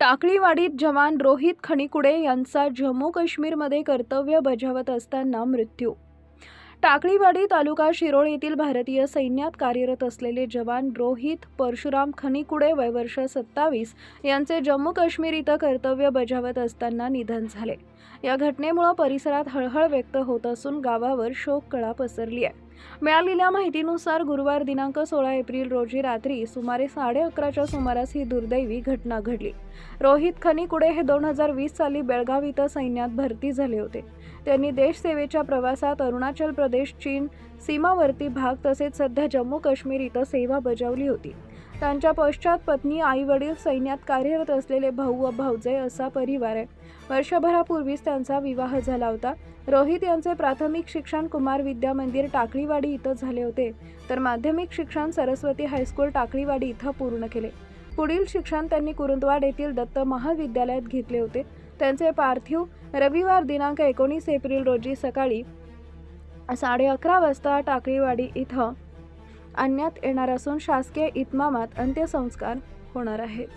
टाकळीवाडीत जवान रोहित खणीकुडे यांचा जम्मू काश्मीरमध्ये कर्तव्य बजावत असताना मृत्यू. टाकळीवाडी तालुका शिरोळ येथील भारतीय सैन्यात कार्यरत असलेले जवान रोहित परशुराम खणीकुडे वय वर्ष 27 यांचे जम्मू काश्मीर इथं कर्तव्य बजावत असताना निधन झाले. या घटनेमुळे परिसरात हळहळ व्यक्त होत असून गावावर शोककळा पसरली आहे. मिळालेल्या माहितीनुसार गुरुवार दिनांक 16 एप्रिल रोजी रात्री सुमारे 11:30च्या सुमारास ही दुर्दैवी घटना घडली. रोहित खणीकुडे हे 2020 साली बेळगाव इथं सैन्यात भरती झाले होते. त्यांनी देशसेवेच्या प्रवासात अरुणाचल प्रदेश, चीन सीमावर्ती भाग तसेच सध्या जम्मू काश्मीर इथं सेवा बजावली होती. त्यांच्या पश्चात पत्नी, आई-वडील, सैन्यात कार्यरत असलेले भाऊ व भावजे असा परिवार आहे. वर्षभरापूर्वीच त्यांचा विवाह झाला होता. रोहित यांचे प्राथमिक शिक्षण कुमार विद्या मंदिर टाकळीवाडी इथं झाले होते, तर माध्यमिक शिक्षण सरस्वती हायस्कूल टाकळीवाडी इथं पूर्ण केले. पुढील शिक्षण त्यांनी कुरुंदवाड येथील दत्त महाविद्यालयात घेतले होते. त्यांचे पार्थिव रविवार दिनांक 19 एप्रिल रोजी सकाळी 11:30 वाजता टाकळीवाडी इथं आणण्यात येणार असून शासकीय इतमामात अंत्यसंस्कार होणार आहेत.